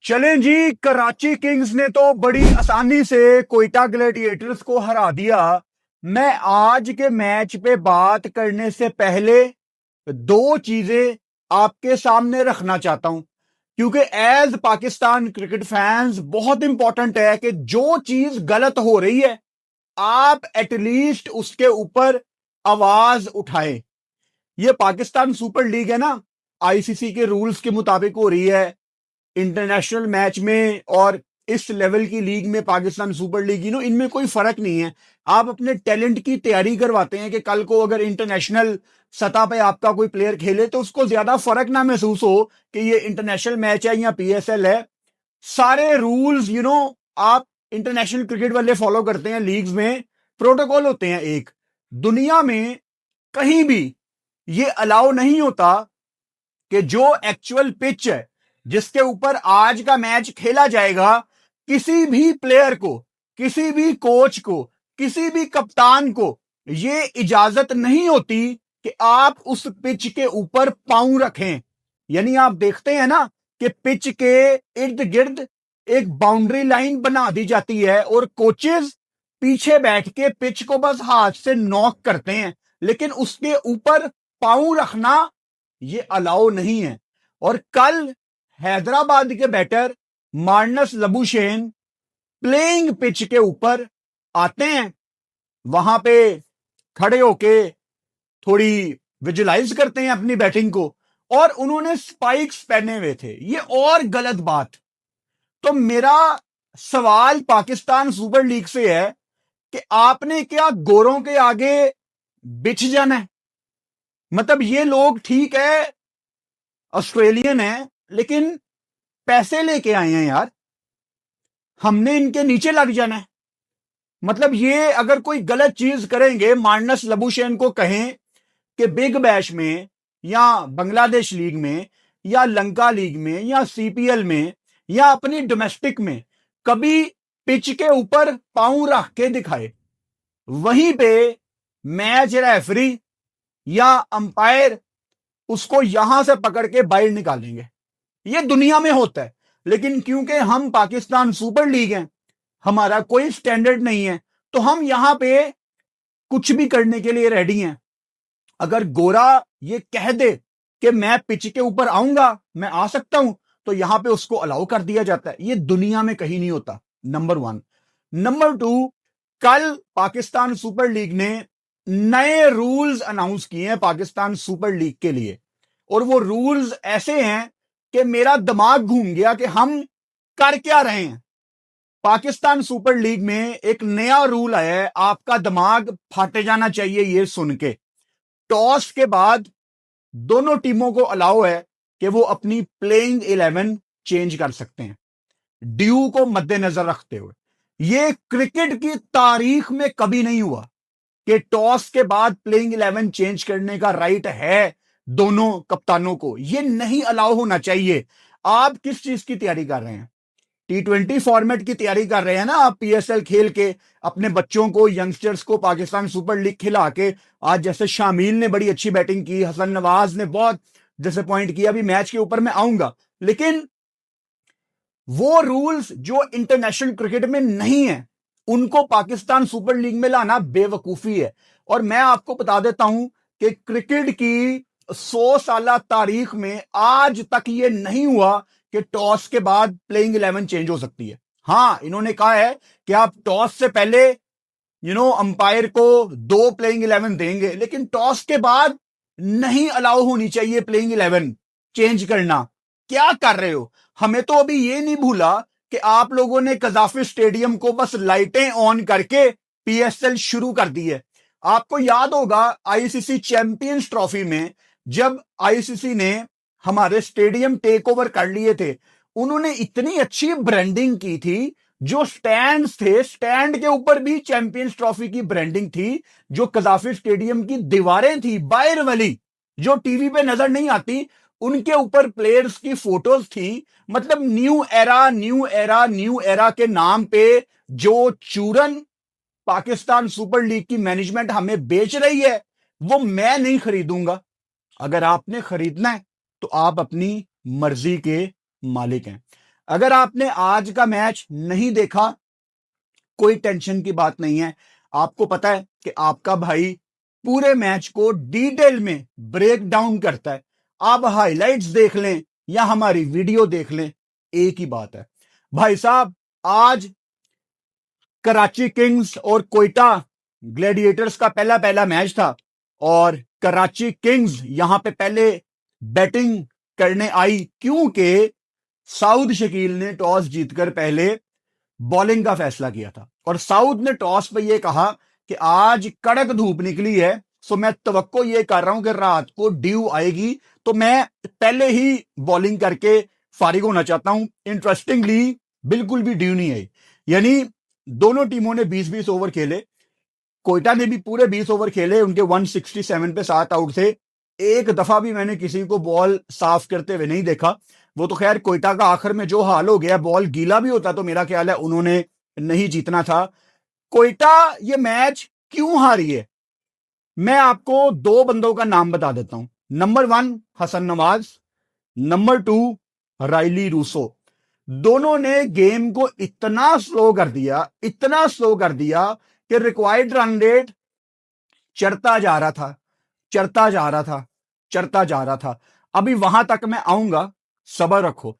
चलें जी, कराची किंग्स ने तो बड़ी आसानी से कोयटा ग्लैडिएटर्स को हरा दिया। मैं आज के मैच पे बात करने से पहले दो चीजें आपके सामने रखना चाहता हूं, क्योंकि एज पाकिस्तान क्रिकेट फैंस बहुत इंपॉर्टेंट है कि जो चीज गलत हो रही है आप एटलीस्ट उसके ऊपर आवाज उठाएं। ये पाकिस्तान सुपर लीग है ना, आईसीसी के रूल्स के मुताबिक हो रही है। इंटरनेशनल मैच में और इस लेवल की लीग में, पाकिस्तान सुपर लीग, इनमें कोई फर्क नहीं है। आप अपने टैलेंट की तैयारी करवाते हैं कि कल को अगर इंटरनेशनल सतह पे आपका कोई प्लेयर खेले तो उसको ज्यादा फर्क ना महसूस हो कि ये इंटरनेशनल मैच है या पीएसएल है। सारे रूल्स आप इंटरनेशनल क्रिकेट वाले फॉलो करते हैं। लीग्स में प्रोटोकॉल होते हैं। एक दुनिया में कहीं भी ये अलाउ नहीं होता कि जो एक्चुअल पिच है जिसके ऊपर आज का मैच खेला जाएगा, किसी भी प्लेयर को, किसी भी कोच को, किसी भी कप्तान को यह इजाजत नहीं होती कि आप उस पिच के ऊपर पांव रखें। यानी आप देखते हैं ना कि पिच के इर्द गिर्द एक बाउंड्री लाइन बना दी जाती है और कोचेस पीछे बैठ के पिच को बस हाथ से नॉक करते हैं, लेकिन उसके ऊपर पांव रखना ये अलाउ नहीं है। और कल हैदराबाद के batter Marnus Labuschagne playing pitch के ऊपर आते हैं, वहां पे खड़े होके थोड़ी विजुलाइज करते हैं अपनी बैटिंग को, और उन्होंने स्पाइक्स पहने हुए थे। ये और गलत बात। तो मेरा सवाल पाकिस्तान सुपर लीग से है कि आपने क्या गोरों के आगे बिछ जाना है? मतलब ये लोग ठीक है, ऑस्ट्रेलियन है, लेकिन पैसे लेके आए हैं यार, हमने इनके नीचे लग जाना है। मतलब ये अगर कोई गलत चीज करेंगे, मार्नस लबुशेन को कहें कि बिग बैश में या बांग्लादेश लीग में या लंका लीग में या सीपीएल में या अपनी डोमेस्टिक में कभी पिच के ऊपर पांव रख के दिखाए, वहीं पे मैच रेफरी या अंपायर उसको यहां से पकड़ के बाहर निकालेंगे। ये दुनिया में होता है, लेकिन क्योंकि हम पाकिस्तान सुपर लीग हैं, हमारा कोई स्टैंडर्ड नहीं है, तो हम यहां पे कुछ भी करने के लिए रेडी हैं। अगर गोरा ये कह दे कि मैं पिच के ऊपर आऊंगा, मैं आ सकता हूं, तो यहां पे उसको अलाउ कर दिया जाता है। ये दुनिया में कहीं नहीं होता, नंबर वन। नंबर टू, कल पाकिस्तान सुपर लीग ने नए रूल्स अनाउंस किए हैं पाकिस्तान सुपर लीग के लिए, और वो रूल्स ऐसे हैं कि मेरा दिमाग घूम गया कि हम कर क्या रहे हैं। पाकिस्तान सुपर लीग में एक नया रूल आया है, आपका दिमाग फट जाना चाहिए ये सुन के। टॉस के बाद दोनों टीमों को अलाउ है कि वो अपनी प्लेइंग 11 चेंज कर सकते हैं, ड्यू को मद्देनजर रखते हुए। ये क्रिकेट की तारीख में कभी नहीं हुआ कि टॉस के बाद प्लेइंग 11 चेंज करने का राइट है दोनों कप्तानों को। ये नहीं अलाउ होना चाहिए। आप किस चीज की तैयारी कर रहे हैं? T20 फॉर्मेट की तैयारी कर रहे हैं ना आप, पीएसएल खेल के अपने बच्चों को, यंगस्टर्स को पाकिस्तान सुपर लीग खिला के। आज जैसे शामिल ने बड़ी अच्छी बैटिंग की, हसन नवाज ने बहुत डिसअपॉइंट किया। अभी मैच के ऊपर मैं आऊंगा, लेकिन वो रूल्स जो इंटरनेशनल क्रिकेट में नहीं है उनको पाकिस्तान सुपर लीग में लाना बेवकूफी है। और मैं आपको बता देता हूं कि क्रिकेट की 100 साल तारीख में आज तक ये नहीं हुआ कि टॉस के बाद प्लेइंग 11 चेंज हो सकती है। हां, इन्होंने कहा है कि आप टॉस से पहले अंपायर को 2 प्लेइंग 11 देंगे, लेकिन टॉस के बाद नहीं अलाउ होनी चाहिए प्लेइंग 11 चेंज करना। क्या कर रहे हो? हमें तो अभी ये नहीं भूला कि आप लोगों ने कजाफी स्टेडियम को बस लाइटें ऑन करके पीएसएल शुरू कर दी है। आपको याद होगा आईसीसी चैंपियंस ट्रॉफी में जब आईसीसी ने हमारे स्टेडियम टेक ओवर कर लिए थे, उन्होंने इतनी अच्छी ब्रांडिंग की थी। जो स्टैंड्स थे, स्टैंड के ऊपर भी चैंपियंस ट्रॉफी की ब्रांडिंग थी। जो कजाफी स्टेडियम की दीवारें थी बाहर वाली, जो टीवी पे नजर नहीं आती, उनके ऊपर प्लेयर्स की फोटोज थी। मतलब new era, new era, new era के नाम पे जो चूरन पाकिस्तान सुपर लीग की मैनेजमेंट हमें बेच रही है, वो मैं नहीं खरीदूंगा। अगर आपने खरीदना है तो आप अपनी मर्जी के मालिक हैं। अगर आपने आज का मैच नहीं देखा, कोई टेंशन की बात नहीं है। आपको पता है कि आपका भाई पूरे मैच को डिटेल में ब्रेक डाउन करता है। आप हाइलाइट्स देख लें या हमारी वीडियो देख लें, एक ही बात है। भाई साहब, आज कराची किंग्स और कोयटा ग्लैडिएटर्स का पहला पहला मैच था और कराची किंग्स यहां पे पहले बैटिंग करने आई, क्योंकि साउद शकील ने टॉस जीतकर पहले बॉलिंग का फैसला किया था और साउथ ने टॉस पे यह कहा कि आज कड़क धूप निकली है, सो मैं तवक्को ये कर रहा हूं कि रात को ड्यू आएगी, तो मैं पहले ही बॉलिंग करके फारिग होना चाहता हूं। इंटरेस्टिंगली बिल्कुल भी ड्यू नहीं आई, यानी दोनों टीमों ने 20-20 ओवर खेले। कोयटा ने भी पूरे 20 ओवर खेले, उनके 167 पे 7 आउट थे। एक दफा भी मैंने किसी को बॉल साफ करते हुए नहीं देखा। वो तो खैर कोयटा का आखिर में जो हाल हो गया, बॉल गीला भी होता तो मेरा ख्याल है उन्होंने नहीं जीतना था। कोयटा ये मैच क्यों हारी है, मैं आपको दो बंदों का नाम बता देता हूं। Number 1 Hasan Nawaz, number 2 Rilee Rossouw. दोनों ने गेम को इतना स्लो कर दिया, इतना स्लो कर दिया कि रिक्वायर्ड रन रेट चढ़ता जा रहा था, चढ़ता जा रहा था, चढ़ता जा रहा था। अभी वहां तक मैं आऊंगा, सब्र रखो।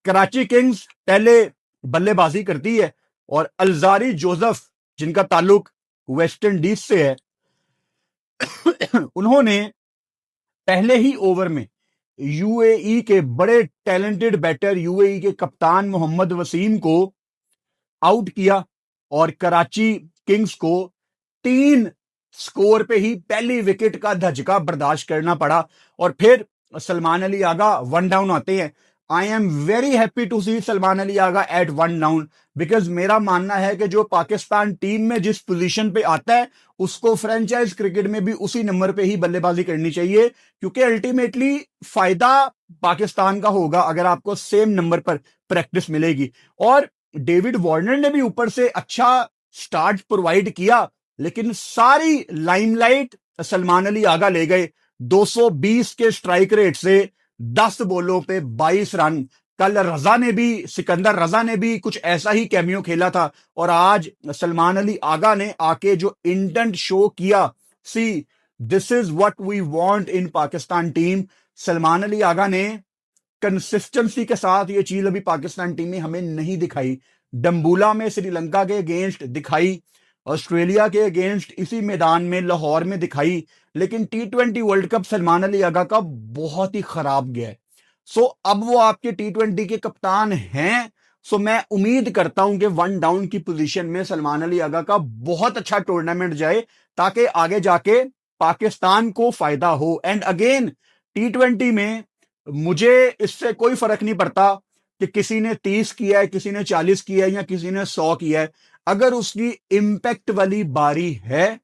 कराची किंग्स पहले बल्लेबाजी करती है और अल्जारी जोसेफ, जिनका ताल्लुक वेस्ट इंडीज से है, उन्होंने पहले ही ओवर में यूएई के बड़े टैलेंटेड बैटर, यूएई के कप्तान मोहम्मद वसीम को आउट किया और कराची किंग्स को 3 स्कोर पे ही पहली विकेट का धचका बर्दाश्त करना पड़ा और फिर सलमान अली आगा 1 डाउन आते हैं। I am very happy to see Salman Ali Agha at 1 down, because मेरा मानना है कि जो पाकिस्तान टीम में जिस पोजीशन पे आता है उसको फ्रेंचाइज क्रिकेट में भी उसी नंबर पे ही बल्लेबाजी करनी चाहिए, क्योंकि अल्टीमेटली फायदा पाकिस्तान का होगा अगर आपको सेम नंबर पर प्रैक्टिस मिलेगी। और डेविड वार्नर ने भी ऊपर से अच्छा स्टार्ट प्रोवाइड किया, लेकिन सारी लाइमलाइट सलमान अली आगा ले गए। 220 के स्ट्राइक रेट से 10 बॉलों पे 22 रन। कल रजा ने भी, सिकंदर रजा ने भी कुछ ऐसा ही कैमियो खेला था और आज सलमान अली आगा ने आके जो इंटेंट शो किया, see this is what we want in Pakistan team. Salman Ali Agha ने कंसिस्टेंसी के साथ ये चीज अभी पाकिस्तान टीम में हमें नहीं दिखाई। डंबूला में श्रीलंका के अगेंस्ट दिखाई, ऑस्ट्रेलिया के अगेंस्ट इसी मैदान में लाहौर में दिखाई, लेकिन T20 world cup Salman Ali Agha का बहुत ही खराब गया है। सो अब वो आपके T20 के कप्तान हैं, सो मैं उम्मीद करता हूं कि 1 डाउन की पोजीशन में सलमान अली आगा का बहुत अच्छा टूर्नामेंट जाए, ताकि आगे जाके पाकिस्तान को फायदा हो। एंड अगेन T20 में मुझे इससे कोई फर्क नहीं पड़ता कि किसी ने 30 किया है, किसी ने 40 किया है या किसी ने 100 किया है। अगर उसकी इंपैक्ट वाली बारी है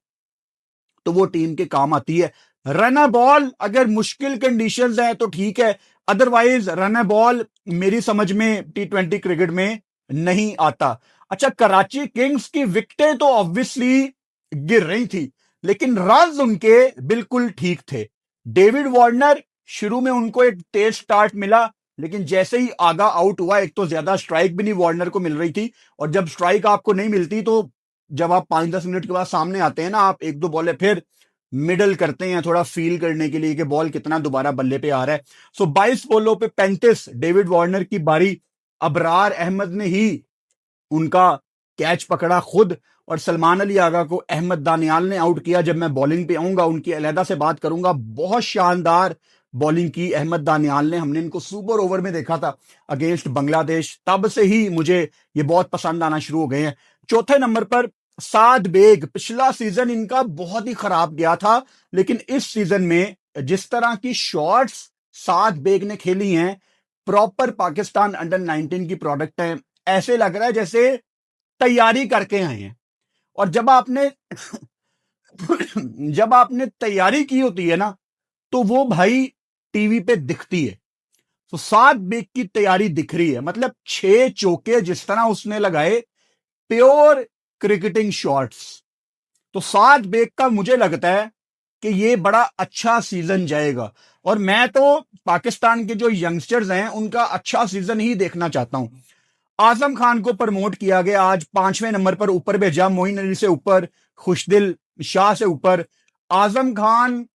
तो वो टीम के काम आती है। रन बॉल अगर मुश्किल कंडीशंस है तो ठीक है, अदरवाइज रन बॉल मेरी समझ में T20 क्रिकेट में नहीं आता। अच्छा, कराची किंग्स की विकेटें तो ऑब्वियसली गिर रही थी, लेकिन रन उनके बिल्कुल ठीक थे। डेविड वार्नर, शुरू में उनको एक तेज स्टार्ट मिला, लेकिन जैसे ही आगा आउट हुआ, एक तो ज्यादा स्ट्राइक भी नहीं वार्नर को मिल रही थी, और जब स्ट्राइक आपको नहीं मिलती तो जब आप 5-10 मिनट के बाद सामने आते हैं ना, आप 1-2 बॉलें फिर मिडल करते हैं थोड़ा फील करने के लिए कि बॉल कितना दोबारा बल्ले पे आ रहा है। सो 22 बॉलों पे 35 डेविड वार्नर की बारी। अबरार अहमद ने ही उनका कैच पकड़ा खुद, और सलमान अली आगा को अहमद दानियाल ने आउट किया। जब मैं बॉलिंग पे आऊंगा उनकी अलहदा से बात करूंगा। बहुत शानदार बॉलिंग की अहमद दानियाल ने, हमने इनको सुपर ओवर में देखा था अगेंस्ट बांग्लादेश, तब से ही मुझे ये बहुत पसंद आना शुरू हो गए हैं। चौथे नंबर पर साद बेग। पिछला सीजन इनका बहुत ही खराब गया था, लेकिन इस सीजन में जिस तरह की शॉट्स साद बेग ने खेली हैं, प्रॉपर पाकिस्तान अंडर 19 की प्रोडक्ट है। ऐसे लग रहा है जैसे तैयारी करके आए हैं, और जब आपने तैयारी की होती है ना, तो वो भाई टीवी पे दिखती है। तो सात बेग की तैयारी दिख रही है, मतलब 6 चौके जिस तरह उसने लगाए, प्योर क्रिकेटिंग शॉट्स। तो सात बेग का मुझे लगता है कि ये बड़ा अच्छा सीजन जाएगा, और मैं तो पाकिस्तान के जो यंगस्टर्स हैं उनका अच्छा सीजन ही देखना चाहता हूं। आजम खान को प्रमोट किया गया, आज 5वें नंबर पर ऊपर भेजा, मोइन अली से ऊपर, खुशदिल शाह से ऊपर। आजम खान,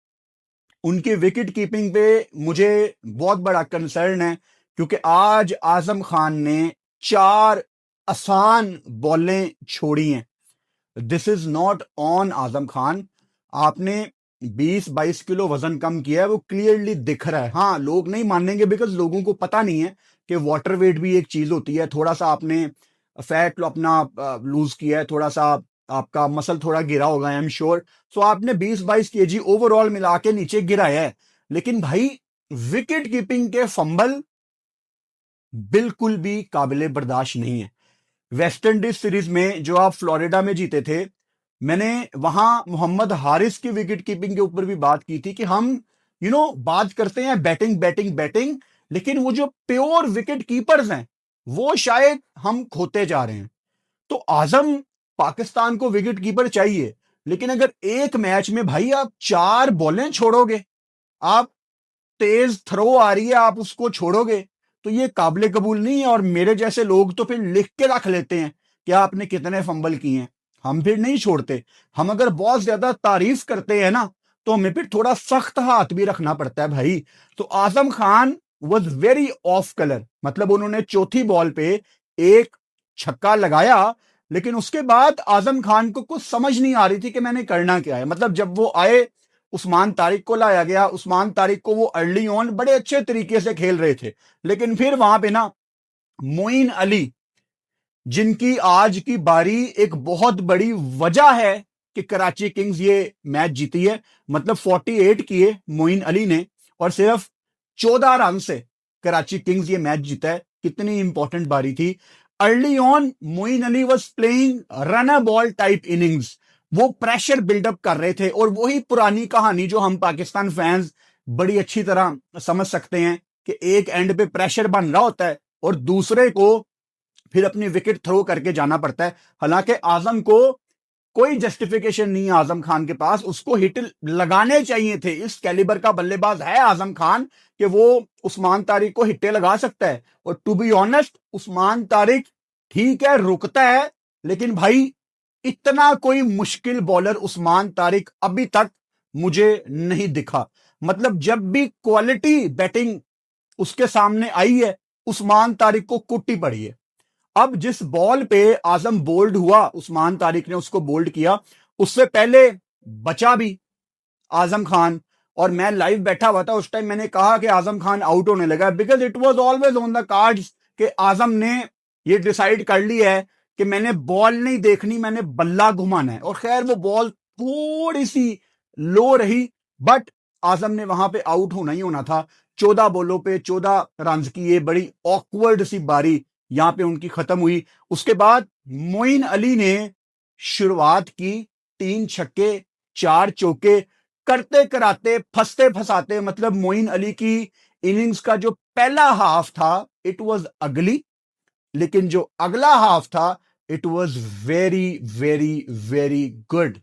उनकी विकेट कीपिंग पे मुझे बहुत बड़ा कंसर्न है, क्योंकि आज आजम खान ने 4 आसान बॉलें छोड़ी हैं। This is not on Azam Khan. आपने 20-22 किलो वजन कम किया है, वो क्लियरली दिख रहा है। हाँ, लोग नहीं मानेंगे बिकॉज लोगों को पता नहीं है कि वाटर वेट भी एक चीज होती है। थोड़ा सा आपने फैट अपना लूज किया है, थोड़ा सा आपका मसल थोड़ा गिरा होगा, आई एम श्योर। सो आपने 20-22 केजी ओवरऑल मिला के नीचे गिराया है। लेकिन भाई, विकेट कीपिंग के फंबल बिल्कुल भी काबिले बर्दाश्त नहीं है। वेस्ट इंडीज सीरीज में जो आप फ्लोरिडा में जीते थे, मैंने वहां मोहम्मद हारिस की विकेट कीपिंग के ऊपर भी बात की थी कि हम बात करते हैं बैटिंग बैटिंग बैटिंग, लेकिन वो जो प्योर विकेट कीपर्स हैं वो शायद हम खोते जा रहे हैं। तो आजम, पाकिस्तान को विकेट कीपर चाहिए, लेकिन अगर एक मैच में भाई आप 4 बॉलें छोड़ोगे, आप तेज थ्रो आ रही है आप उसको छोड़ोगे, तो ये काबिले कबूल नहीं है। और मेरे जैसे लोग तो फिर लिख के रख लेते हैं कि आपने कितने फंबल किए हैं, हम फिर नहीं छोड़ते। हम अगर बहुत ज्यादा तारीफ करते हैं ना, तो हमें फिर थोड़ा सख्त हाथ भी रखना पड़ता है भाई। तो Azam Khan was very off colour, मतलब उन्होंने चौथी बॉल पे एक छक्का लगाया, लेकिन उसके बाद आजम खान को कुछ समझ नहीं आ रही थी कि मैंने करना क्या है। मतलब जब वो आए, उस्मान तारिक को लाया गया, उस्मान तारिक को वो अर्ली ऑन बड़े अच्छे तरीके से खेल रहे थे, लेकिन फिर वहां पे ना मोइन अली, जिनकी आज की बारी एक बहुत बड़ी वजह है कि कराची किंग्स ये मैच जीती है। मतलब 48 किए मोइन अली ने और सिर्फ 14 रन से कराची किंग्स ये मैच जीता है। कितनी इंपॉर्टेंट बारी थी। Early on Moeen Ali was playing run ball type innings, वो प्रेशर बिल्डअप कर रहे थे, और वही पुरानी कहानी जो हम पाकिस्तान फैंस बड़ी अच्छी तरह समझ सकते हैं कि एक एंड पे प्रेशर बन रहा होता है और दूसरे को फिर अपनी विकेट थ्रो करके जाना पड़ता है। हालांकि आजम को कोई जस्टिफिकेशन नहीं है आजम खान के पास, उसको हिट लगाने चाहिए थे। इस कैलिबर का बल्लेबाज है आजम खान कि वो उस्मान तारिक को हिट्टे लगा सकता है। और to be honest, Usman Tariq ठीक है रुकता है, लेकिन भाई इतना कोई मुश्किल बॉलर उस्मान तारिक अभी तक मुझे नहीं दिखा। मतलब जब भी क्वालिटी बैटिंग उसके सामने आई है, उस्मान तारिक को कुट्टी पड़ी है। अब जिस बॉल पे आजम बोल्ड हुआ, उस्मान तारिक ने उसको बोल्ड किया, उससे पहले बचा भी आजम खान, और मैं लाइव बैठा हुआ था उस टाइम। मैंने कहा कि आजम खान आउट होने लगा, because it was always on the cards कि आजम ने ये डिसाइड कर लिया है कि मैंने बॉल नहीं देखनी, मैंने बल्ला घुमाना है। और खैर वो बॉल थोड़ी सी लो रही, बट आजम ने वहां पे आउट होना ही होना था। 14 बॉलों पे 14 रन की ये बड़ी ऑकवर्ड सी बारी यहां पे उनकी खत्म हुई। उसके बाद मोइन अली ने शुरुआत की, 3 छक्के 4 चौके करते कराते फंसते फंसाते। मतलब मोइन अली की इनिंग्स का जो पहला हाफ था इट वाज अगली, लेकिन जो अगला हाफ था it was very very very good.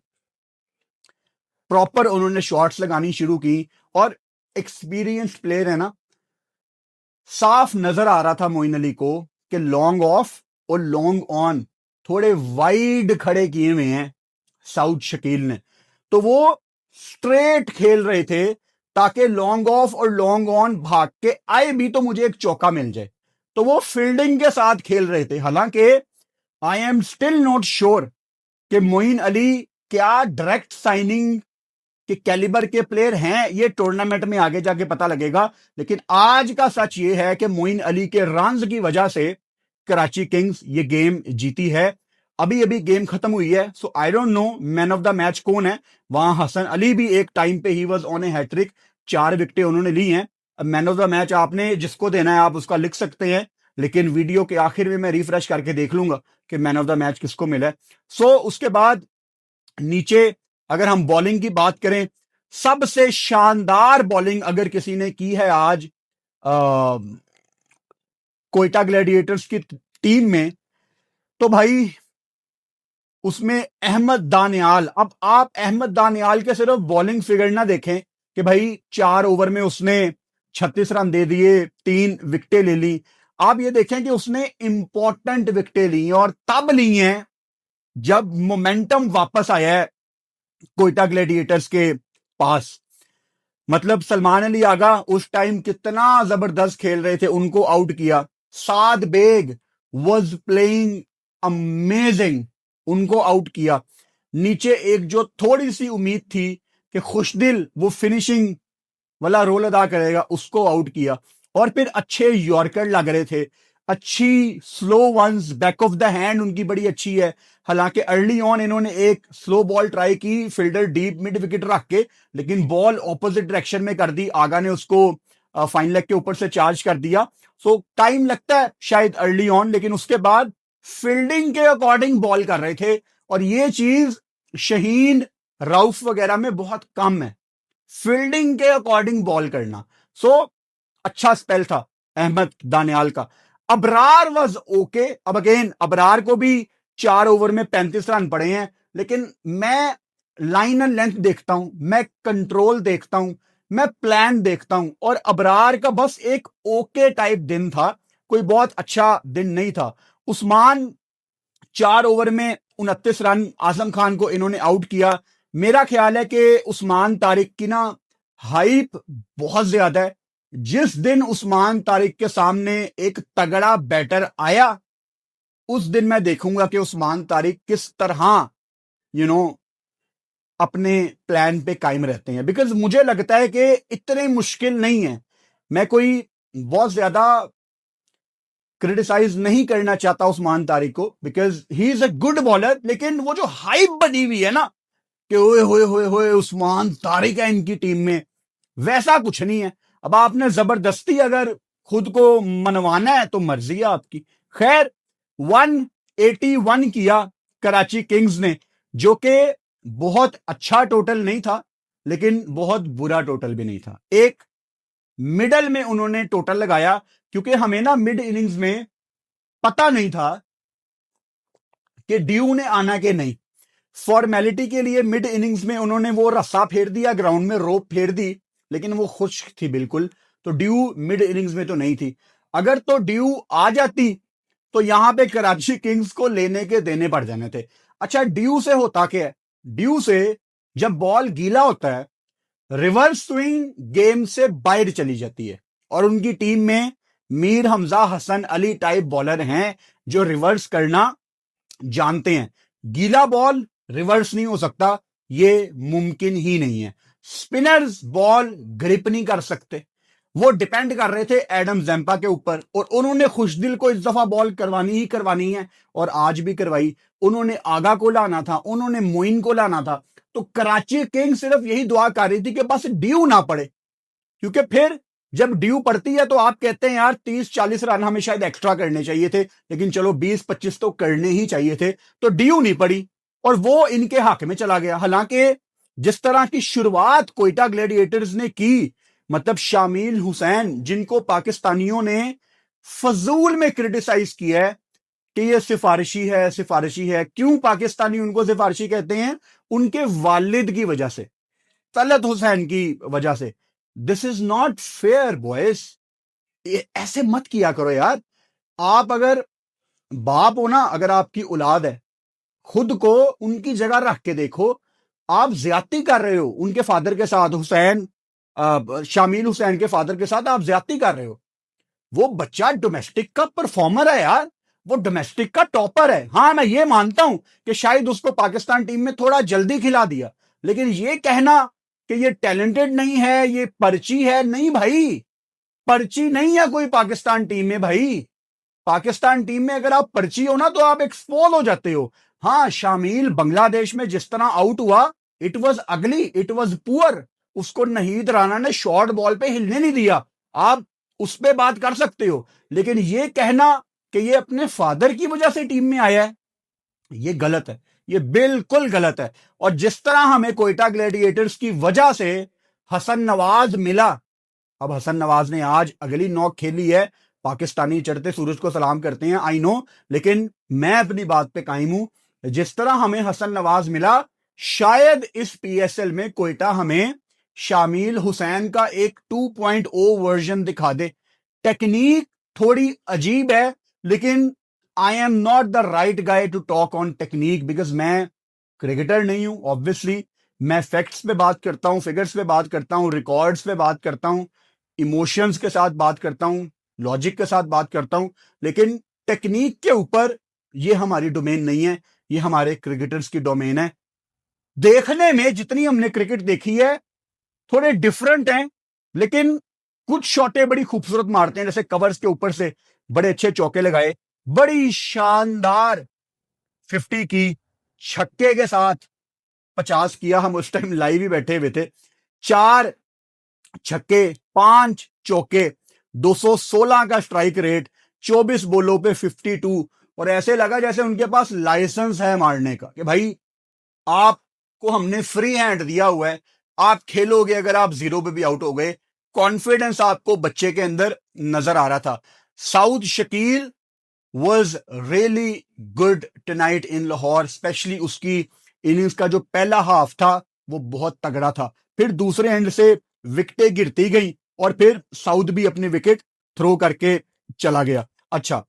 Proper उन्होंने शॉट्स लगानी शुरू की, और एक्सपीरियंस प्लेयर है ना, साफ नजर आ रहा था मोइन अली को कि लॉन्ग ऑफ और लॉन्ग ऑन थोड़े वाइड खड़े किए हुए हैं साउथ शकील ने, तो वो स्ट्रेट खेल रहे थे ताकि लॉन्ग ऑफ और लॉन्ग ऑन भाग के आए भी तो मुझे एक चौका मिल जाए। तो वो फील्डिंग के साथ खेल रहे थे। हालांकि I am still not sure कि मोइन अली क्या डायरेक्ट साइनिंग कि कैलिबर के प्लेयर हैं, ये टूर्नामेंट में आगे जाके पता लगेगा। लेकिन आज का सच ये है कि मोइन अली के रन्स की वजह से कराची किंग्स ये गेम जीती है। अभी अभी गेम खत्म हुई है, so I don't know man of the match कौन है। वहां हसन अली भी एक टाइम पे ही वाज ऑन ए हैट्रिक, 4 विकेटें उन्होंने ली हैं। अब मैन ऑफ द मैच आपने जिसको देना है आप उसका लिख सकते हैं, लेकिन वीडियो के आखिर में मैं रिफ्रेश करके देख लूंगा कि मैन ऑफ द मैच किसको मिला है। सो उसके बाद नीचे अगर हम बॉलिंग की बात करें, सबसे शानदार बॉलिंग अगर किसी ने की है आज कोयटा ग्लैडिएटर्स की टीम में, तो भाई उसमें अहमद दानियाल, अब आप अहमद दानियाल के सिर्फ बॉलिंग फिगर ना देखें कि भाई 4 ओवर में उसने 36 रन दे दिए, 3 विकेटें ले ली। आप ये देखें कि उसने इंपॉर्टेंट विकेटें ली और तब ली हैं जब मोमेंटम वापस आया है कोयटा ग्लैडिएटर्स के पास। मतलब सलमान अली आगा उस टाइम कितना जबरदस्त खेल रहे थे, उनको आउट किया। साद बेग वॉज प्लेइंग अमेजिंग, उनको आउट किया। नीचे एक जो थोड़ी सी उम्मीद थी कि खुशदिल वो फिनिशिंग वाला रोल अदा करेगा, उसको आउट किया। और फिर अच्छे यॉर्कर लग रहे थे, अच्छी slow ones, back of the hand उनकी बड़ी अच्छी है। हालांकि अर्ली ऑन इन्होंने एक स्लो बॉल ट्राई की, फील्डर डीप मिड विकेट रख के, लेकिन बॉल ऑपोजिट डायरेक्शन में कर दी। आगा ने उसको फाइन लेग के ऊपर से चार्ज कर दिया। सो टाइम लगता है शायद अर्ली ऑन, लेकिन उसके बाद फील्डिंग के अकॉर्डिंग बॉल कर रहे थे। और ये चीज शहीन राउफ वगैरह में बहुत कम है, फील्डिंग के अकॉर्डिंग बॉल करना। सो अच्छा स्पेल था अहमद दानियाल का। Abrar was okay. अब अगेन अबरार को भी 4 ओवर में 35 रन पड़े हैं, लेकिन मैं लाइन एंड लेंथ देखता हूं, मैं कंट्रोल देखता हूं, मैं प्लान देखता हूं। और अबरार का बस एक ओके टाइप दिन था, कोई बहुत अच्छा दिन नहीं था। उस्मान 4 ओवर में 29 रन, आजम खान को इन्होंने आउट किया। मेरा ख्याल है कि उस्मान तारिक की ना हाइप बहुत ज्यादा है। जिस दिन उस्मान तारिक के सामने एक तगड़ा बैटर आया, उस दिन मैं देखूंगा कि उस्मान तारिक किस तरह अपने प्लान पे कायम रहते हैं। बिकॉज मुझे लगता है कि इतने मुश्किल नहीं है। मैं कोई बहुत ज्यादा क्रिटिसाइज नहीं करना चाहता उस्मान तारिक को, because he is a good bowler. लेकिन वो जो हाइप बनी हुई है ना कि ओए होए होए होए उस्मान तारिक है इनकी टीम में, वैसा कुछ नहीं है। अब आपने जबरदस्ती अगर खुद को मनवाना है तो मर्जी है आपकी। खैर 181 किया कराची किंग्स ने, जो कि बहुत अच्छा टोटल नहीं था, लेकिन बहुत बुरा टोटल भी नहीं था। एक मिडल में उन्होंने टोटल लगाया, क्योंकि हमें ना मिड इनिंग्स में पता नहीं था कि ड्यू ने आना कि नहीं। फॉर्मेलिटी के लिए मिड इनिंग्स में उन्होंने वो रस्सा फेर दिया, ग्राउंड में रोप फेर दी, लेकिन वो खुश्क थी बिल्कुल, तो ड्यू मिड इनिंग्स में तो नहीं थी। अगर तो ड्यू आ जाती तो यहां पे कराची किंग्स को लेने के देने पड़ जाने थे। अच्छा, ड्यू से होता क्या है? ड्यू से जब बॉल गीला होता है, रिवर्स स्विंग गेम से बाहर चली जाती है। और उनकी टीम में मीर हमजा, हसन अली टाइप बॉलर हैं जो रिवर्स करना जानते हैं। गीला बॉल रिवर्स नहीं हो सकता, ये मुमकिन ही नहीं है। स्पिनर्स बॉल ग्रिप नहीं कर सकते। वो डिपेंड कर रहे थे एडम जैम्पा के ऊपर, और उन्होंने खुशदिल को इस दफा बॉल करवानी ही करवानी है, और आज भी करवाई। उन्होंने आगा को लाना था, उन्होंने मोइन को लाना था। तो कराची किंग्स सिर्फ यही दुआ कर रही थी कि बस ड्यू ना पड़े, क्योंकि फिर जब ड्यू पड़ती है तो आप कहते हैं यार 30-40 रन हमें शायद एक्स्ट्रा करने चाहिए थे, लेकिन चलो 20-25 तो करने ही चाहिए थे। तो ड्यू नहीं पड़ी और वो इनके हक में चला गया। हालांकि जिस तरह की शुरुआत कोयटा ग्लैडिएटर्स ने की, मतलब शामिल हुसैन, जिनको पाकिस्तानियों ने फजूल में क्रिटिसाइज किया है कि ये सिफारिशी है, सिफारिशी है। क्यों पाकिस्तानी उनको सिफारिशी कहते हैं? उनके वालिद की वजह से, तलत हुसैन की वजह से। This is not fair boys, ऐसे मत किया करो यार। आप अगर बाप हो ना, अगर आपकी औलाद है, खुद को उनकी जगह रख के देखो। आप ज्यादती कर रहे हो उनके फादर के साथ, हुसैन शामिल हुसैन के फादर के साथ आप ज्यादती कर रहे हो। वो बच्चा डोमेस्टिक का परफॉर्मर है यार, वो डोमेस्टिक का टॉपर है। हाँ, मैं ये मानता हूं कि शायद उसको पाकिस्तान टीम में थोड़ा जल्दी खिला दिया, लेकिन ये कहना कि ये टैलेंटेड नहीं है, ये पर्ची है, नहीं भाई, पर्ची नहीं है कोई पाकिस्तान टीम में। भाई पाकिस्तान टीम में अगर आप पर्ची हो ना तो आप एक्सपोज हो जाते हो। हाँ, शामिल बांग्लादेश में जिस तरह आउट हुआ, इट वॉज अगली, इट वॉज पुअर। उसको नहीद राणा ने शॉर्ट बॉल पे हिलने नहीं दिया। आप उस पर बात कर सकते हो, लेकिन ये कहना कि ये अपने फादर की वजह से टीम में आया है, ये गलत है, ये बिल्कुल गलत है। और जिस तरह हमें कोयटा ग्लैडिएटर्स की वजह से हसन नवाज मिला, अब हसन नवाज ने आज अगली नॉक खेली है। पाकिस्तानी चढ़ते सूरज को सलाम करते हैं, आई नो, लेकिन मैं अपनी बात पे कायम हूं। जिस तरह हमें हसन नवाज मिला, शायद इस पीएसएल में कोयटा हमें शामिल हुसैन का एक 2.0 वर्जन दिखा दे। टेक्निक थोड़ी अजीब है, लेकिन I am not the right guy to talk on technique, because मैं क्रिकेटर नहीं हूं। ऑब्वियसली मैं फैक्ट्स पे बात करता हूं, फिगर्स पे बात करता हूं, रिकॉर्ड्स पे बात करता हूं, इमोशंस के साथ बात करता हूं, लॉजिक के साथ बात करता हूं, लेकिन टेक्निक के ऊपर ये हमारी डोमेन नहीं है, ये हमारे क्रिकेटर्स की डोमेन है। देखने में जितनी हमने क्रिकेट देखी है थोड़े डिफरेंट हैं, लेकिन कुछ शॉटें बड़ी खूबसूरत मारते हैं, जैसे कवर्स के ऊपर से बड़े अच्छे चौके लगाए, बड़ी शानदार 50 की, छक्के के साथ 50 किया। हम उस टाइम लाइव ही बैठे हुए थे। 4 छक्के, 5 चौके, 216 का स्ट्राइक रेट, 24 बॉलों पे 52, और ऐसे लगा जैसे उनके पास लाइसेंस है मारने का, कि भाई आपको हमने फ्री हैंड दिया हुआ है, आप खेलोगे, अगर आप जीरो पे भी आउट हो गए। कॉन्फिडेंस आपको बच्चे के अंदर नजर आ रहा था। Saud Shakeel was really good tonight in Lahore, specially उसकी इनिंग्स का जो पहला हाफ था वो बहुत तगड़ा था। फिर दूसरे एंड से विकेटें गिरती गई और फिर साउद भी अपनी विकेट थ्रो करके चला गया। अच्छा,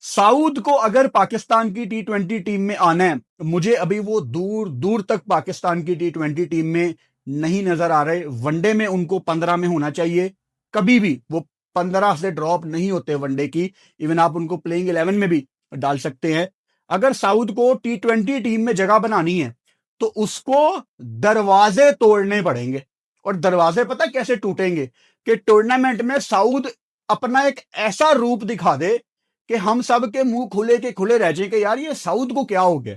साउद को अगर पाकिस्तान की T20 टीम में आना है, मुझे अभी वो दूर दूर तक पाकिस्तान की T20 टीम में नहीं नजर आ रहे। वनडे में उनको 15 में होना चाहिए, कभी भी वो 15 से ड्रॉप नहीं होते वनडे की। इवन आप उनको प्लेइंग 11 में भी डाल सकते हैं। अगर साउद को T20 टीम में जगह बनानी है तो उसको दरवाजे तोड़ने पड़ेंगे। और दरवाजे पता कैसे टूटेंगे, कि टूर्नामेंट में साउद अपना एक ऐसा रूप दिखा दे कि हम सब के मुंह खुले के खुले रह जाए कि यार ये साउद को क्या हो गया।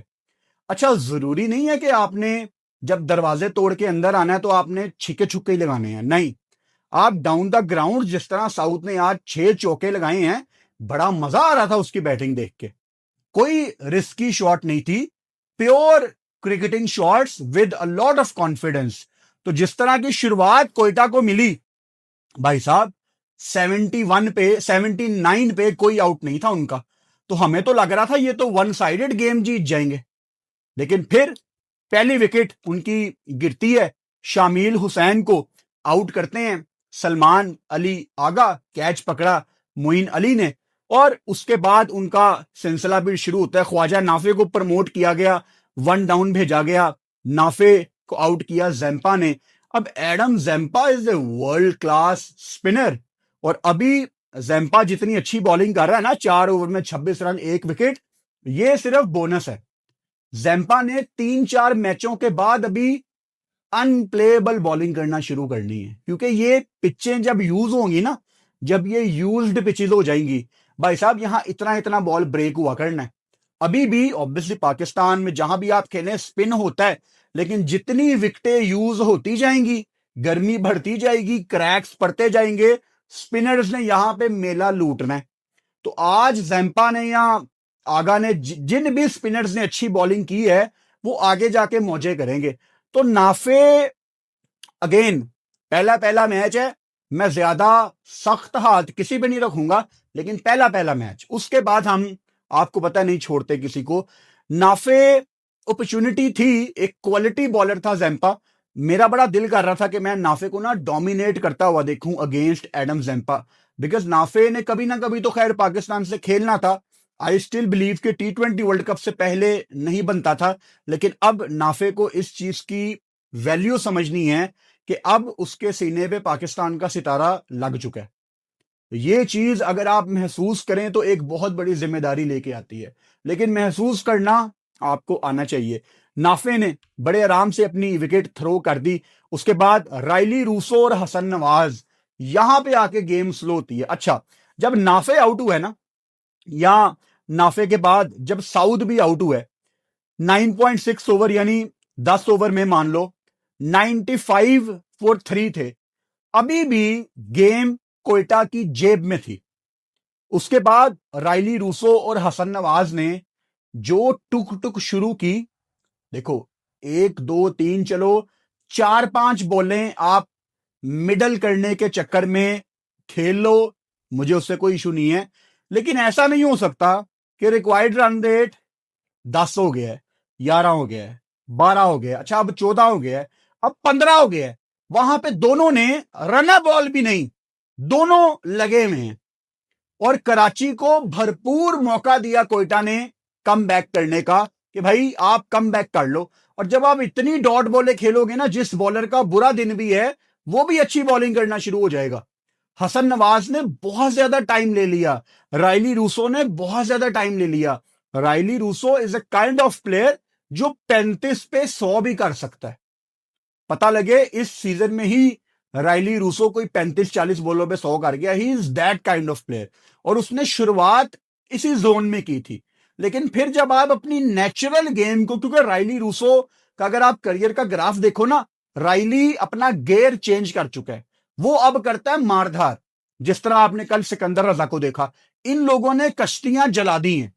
अच्छा, जरूरी नहीं है कि आपने जब दरवाजे तोड़ के अंदर आना है तो आपने छिक्के छुक्के ही लगाने हैं, नहीं। आप डाउन द ग्राउंड, जिस तरह साउथ ने आज 6 चौके लगाए हैं, बड़ा मजा आ रहा था उसकी बैटिंग देख के। कोई रिस्की शॉट नहीं थी, pure cricketing shots with a lot of confidence. तो जिस तरह की शुरुआत कोयटा को मिली, भाई साहब 71 पे 79 पे कोई आउट नहीं था उनका, तो हमें तो लग रहा था ये तो वन साइडेड गेम जीत जाएंगे। लेकिन फिर पहली विकेट उनकी गिरती है, शामिल हुसैन को आउट करते हैं सलमान अली आगा, कैच पकड़ा मोइन अली ने, और उसके बाद उनका सिलसिला भी शुरू होता है। ख्वाजा नाफे को प्रमोट किया गया, 1 डाउन भेजा गया, नाफे को आउट किया जैम्पा ने। अब Adam Zampa is a world class spinner, और अभी जैम्पा जितनी अच्छी बॉलिंग कर रहा है ना, 4 ओवर में 26 रन 1 विकेट, ये सिर्फ बोनस है। जैम्पा ने 3-4 मैचों के बाद अभी अनप्लेएबल बॉलिंग करना शुरू करनी है, क्योंकि ये पिचें जब यूज होंगी ना, जब ये यूज्ड पिचेज हो जाएंगी, भाई साहब यहां इतना इतना बॉल ब्रेक हुआ करना है। अभी भी ऑब्वियसली पाकिस्तान में जहां भी आप खेलें स्पिन होता है, लेकिन जितनी विकेटें यूज होती जाएंगी, गर्मी बढ़ती जाएगी, क्रैक्स पड़ते जाएंगे, स्पिनर्स ने यहां पे मेला लूटना है। तो आज जैम्पा ने या आगा ने, जिन भी स्पिनर्स ने अच्छी बॉलिंग की है, वो आगे जाके मौजे करेंगे। तो नाफे अगेन पहला पहला मैच है, मैं ज्यादा सख्त हाथ किसी पे नहीं रखूंगा, लेकिन पहला पहला मैच, उसके बाद हम आपको पता नहीं छोड़ते किसी को। नाफे अपॉर्चुनिटी थी, एक क्वालिटी बॉलर था जैम्पा, मेरा बड़ा दिल कर रहा था कि मैं नाफे को ना डोमिनेट करता हुआ देखूं against Adam Zampa, because Nafay ने कभी ना कभी तो खैर पाकिस्तान से खेलना था। आई स्टिल बिलीव कि T20 वर्ल्ड कप से पहले नहीं बनता था, लेकिन अब नाफे को इस चीज की वैल्यू समझनी है कि अब उसके सीने पे पाकिस्तान का सितारा लग चुका है। ये चीज अगर आप महसूस करें तो एक बहुत बड़ी जिम्मेदारी लेके आती है, लेकिन महसूस करना आपको आना चाहिए। नाफे ने बड़े आराम से अपनी विकेट थ्रो कर दी। उसके बाद रायली रूसो और हसन नवाज, यहां पे आके गेम स्लो होती है। अच्छा, जब नाफे आउट हुआ है ना, या नाफे के बाद जब साउद भी आउट हुआ है, 9.6 ओवर यानी 10 ओवर में मान लो 95 फॉर 3 थे, अभी भी गेम कोयटा की जेब में थी। उसके बाद रायली रूसो और हसन नवाज ने जो टुक टुक शुरू की, देखो 1 2 3 चलो 4-5 बॉलें आप मिडल करने के चक्कर में खेल लो, मुझे उससे कोई इशू नहीं है, लेकिन ऐसा नहीं हो सकता कि रिक्वायर्ड रन रेट 10 हो गया है, 11 हो गया है, 12 हो गया, अच्छा अब 14 हो गया है, अब 15 हो गया है। वहां पे दोनों ने रन बॉल भी नहीं, दोनों लगे हुए हैं और कराची को भरपूर मौका दिया कोयटा ने कम बैक करने का कि भाई आप कम बैक कर लो। और जब आप इतनी डॉट बॉलें खेलोगे ना, जिस बॉलर का बुरा दिन भी है वो भी अच्छी बॉलिंग करना शुरू हो जाएगा। हसन नवाज ने बहुत ज्यादा टाइम ले लिया, रायली रूसो ने बहुत ज्यादा टाइम ले लिया। Rilee Rossouw is a kind of player जो 35 पे 100 भी कर सकता है। पता लगे इस सीजन में ही रायली रूसो कोई 35-40 बॉलों पे 100 कर गया। He is that kind of player और उसने शुरुआत इसी जोन में की थी। लेकिन फिर जब आप अपनी नेचुरल गेम को, क्योंकि रायली रूसो का अगर आप करियर का ग्राफ देखो ना, रायली अपना गेयर चेंज कर चुका है। वो अब करता है मारधार, जिस तरह आपने कल सिकंदर रजा को देखा। इन लोगों ने कश्तियां जला दी हैं,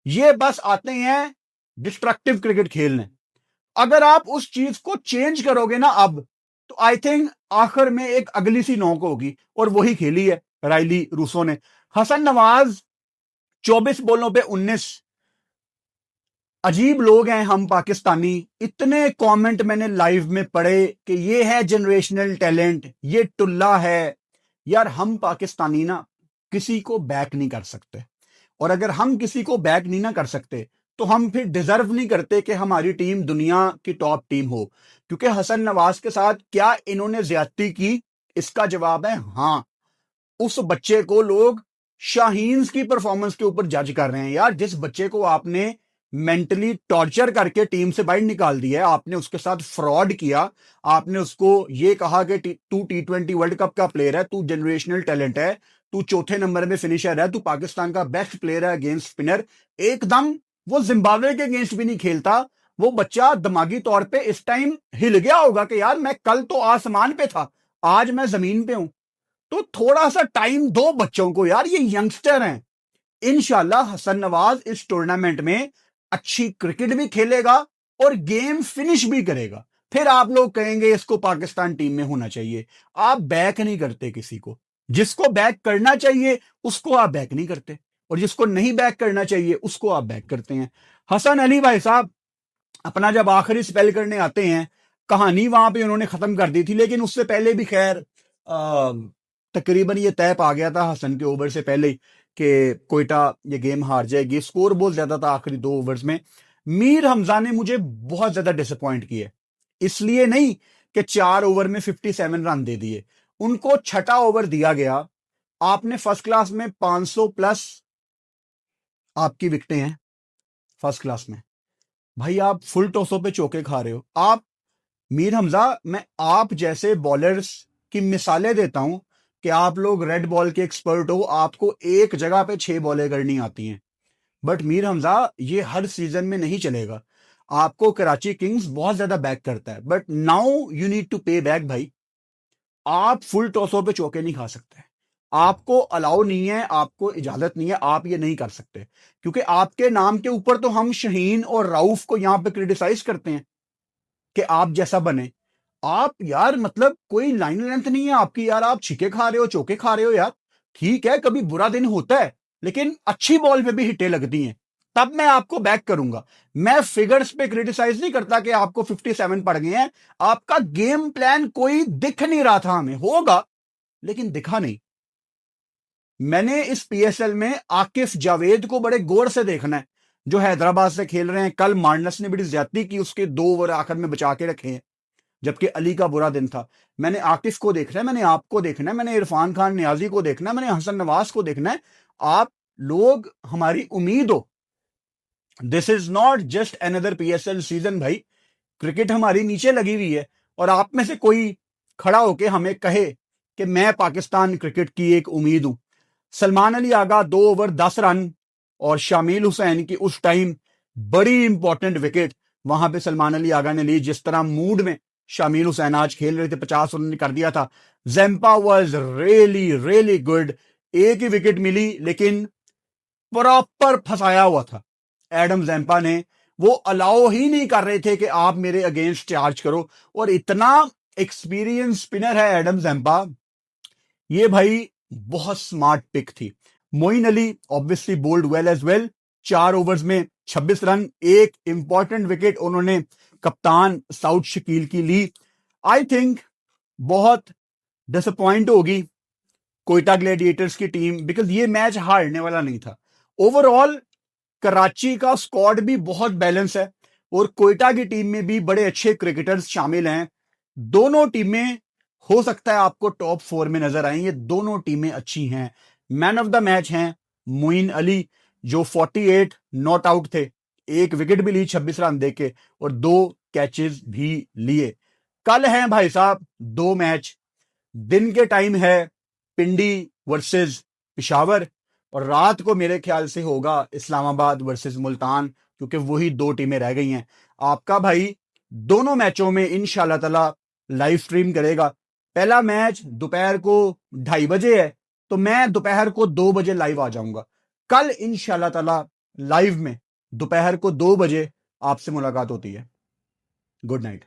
ये बस आते हैं डिस्ट्रक्टिव क्रिकेट खेलने। अगर आप उस चीज को चेंज करोगे ना अब, तो आई थिंक आखिर में एक अगली सी नॉक होगी और वही खेली है रायली रूसो ने। हसन नवाज 24 बॉलों पे 19। अजीब लोग हैं हम पाकिस्तानी, इतने कमेंट मैंने लाइव में पढ़े कि ये है जनरेशनल टैलेंट, ये टुल्ला है। यार हम पाकिस्तानी ना किसी को बैक नहीं कर सकते, और अगर हम किसी को बैक नहीं ना कर सकते तो हम फिर डिजर्व नहीं करते कि हमारी टीम दुनिया की टॉप टीम हो। क्योंकि हसन नवाज के साथ क्या इन्होंने ज्यादती की, इसका जवाब है हाँ। उस बच्चे को लोग शाहीन्स की परफॉर्मेंस के ऊपर जज कर रहे हैं। यार जिस बच्चे को आपने मेंटली टॉर्चर करके टीम से बाहर निकाल दिया है, आपने उसके साथ फ्रॉड किया, आपने उसको ये कहा कि तू T20 वर्ल्ड कप का प्लेयर है, तू जनरेशनल टैलेंट है, तू चौथे नंबर में फिनिशर है, तू पाकिस्तान का बेस्ट प्लेयर है अगेंस्ट स्पिनर। एकदम वो जिम्बाब्वे के अगेंस्ट भी नहीं खेलता। वो बच्चा दिमागी तौर पे इस टाइम हिल गया होगा कि यार मैं कल तो आसमान पे था, आज मैं जमीन पे हूं। तो थोड़ा सा टाइम दो बच्चों को यार, ये यंगस्टर हैं। इंशाल्लाह हसन नवाज इस टूर्नामेंट में अच्छी क्रिकेट भी खेलेगा और गेम फिनिश भी करेगा। फिर आप लोग कहेंगे इसको पाकिस्तान टीम में होना चाहिए। आप बैक नहीं करते किसी को, जिसको बैक करना चाहिए उसको आप बैक नहीं करते, और जिसको नहीं बैक करना चाहिए उसको आप बैक करते हैं। हसन अली भाई साहब अपना जब आखिरी स्पेल करने आते हैं, कहानी वहां पे उन्होंने खत्म कर दी थी, लेकिन उससे पहले भी खैर तकरीबन ये तय पा गया था हसन के ओवर से पहले ही कि कोयटा ये गेम हार जाएगी। स्कोर बहुत ज्यादा था आखिरी 2 ओवर्स में। मीर हमजा ने मुझे बहुत ज्यादा डिसअपॉइंट किए, इसलिए नहीं कि 4 ओवर में 57 रन दे दिए, उनको छठा ओवर दिया गया। आपने फर्स्ट क्लास में 500 प्लस आपकी विकेटें हैं फर्स्ट क्लास में, भाई आप फुल टॉसों पे चौके खा रहे हो। आप मीर हमजा, मैं आप जैसे बॉलर्स की मिसालें देता हूं कि आप लोग रेड बॉल के एक्सपर्ट हो, आपको एक जगह पे 6 बॉलें करनी आती हैं। बट मीर हमजा ये हर सीजन में नहीं चलेगा। आपको कराची किंग्स बहुत ज्यादा बैक करता है, but now you need to pay back भाई। आप फुल टॉसों पे चौके नहीं खा सकते, आपको अलाउ नहीं है, आपको इजाजत नहीं है, आप ये नहीं कर सकते। क्योंकि आपके नाम के ऊपर तो हम शहीन और राउफ को यहां पे क्रिटिसाइज करते हैं कि आप जैसा बने। आप यार मतलब कोई लाइन लेंथ नहीं है आपकी यार, आप छिके खा रहे हो, चौके खा रहे हो यार। ठीक है कभी बुरा दिन होता है, लेकिन अच्छी बॉल पे भी हिटें लगती हैं, तब मैं आपको बैक करूंगा। मैं फिगर्स पे क्रिटिसाइज नहीं करता कि आपको 57 पड़ गए हैं। आपका गेम प्लान कोई दिख नहीं रहा था, हमें होगा लेकिन दिखा नहीं। मैंने इस पीएसएल में आकिफ जावेद को बड़े गौर से देखना है, जो हैदराबाद से खेल रहे हैं। कल मार्नस ने बड़ी ज्यादती की, उसके 2 ओवर आखिर में बचा के रखे हैं, जबकि अली का बुरा दिन था। मैंने आकिफ को देखना है, मैंने आपको देखना है, मैंने इरफान खान नियाजी को देखना है, मैंने हसन नवाज को देखना है। आप लोग हमारी उम्मीद हो। This is not just another PSL season भाई, क्रिकेट हमारी नीचे लगी हुई है। और आप में से कोई खड़ा होके हमें कहे कि मैं पाकिस्तान क्रिकेट की एक उम्मीद हूं। सलमान अली आगा 2 ओवर 10 रन, और शामिल हुसैन की उस टाइम बड़ी इंपॉर्टेंट विकेट वहां पे सलमान अली आगा ने ली। जिस तरह मूड में शामिल हुसैन आज खेल रहे थे, 50 रन कर दिया था। Zampa was really really good, एक ही विकेट मिली लेकिन प्रॉपर फंसाया हुआ था एडम जेम्पा ने। वो अलाउ ही नहीं कर रहे थे कि आप मेरे अगेंस्ट चार्ज करो, और इतना एक्सपीरियंस स्पिनर है एडम जेम्पा। ये भाई बहुत स्मार्ट पिक थी। Moeen Ali obviously bowled well as well, 4 overs में 26 रन, एक इंपॉर्टेंट विकेट उन्होंने कप्तान साउथ शकील की ली। आई थिंक बहुत डिसअपॉइंट होगी कोयटा ग्लैडिएटर्स की टीम, बिकॉज ये मैच हारने वाला नहीं था। ओवरऑल कराची का स्क्वाड भी बहुत बैलेंस है और कोयटा की टीम में भी बड़े अच्छे क्रिकेटर्स शामिल हैं। दोनों टीमें हो सकता है आपको टॉप 4 में नजर आए, ये दोनों टीमें अच्छी हैं। मैन ऑफ द मैच हैं मोइन अली, जो 48 नॉट आउट थे, एक विकेट भी ली 26 रन देके और 2 कैचेस भी लिए। कल हैं भाई साहब 2 मैच। दिन के टाइम है पिंडी वर्सेस पिशावर और रात को मेरे ख्याल से होगा इस्लामाबाद वर्सेस मुल्तान, क्योंकि वही 2 टीमें रह गई हैं। आपका भाई दोनों मैचों में इंशाल्लाह ताला लाइव स्ट्रीम करेगा। पहला मैच दोपहर को 2:30 बजे है, तो मैं दोपहर को 2 बजे लाइव आ जाऊंगा। कल इंशाल्लाह ताला लाइव में दोपहर को 2 बजे आपसे मुलाकात होती है। Good night.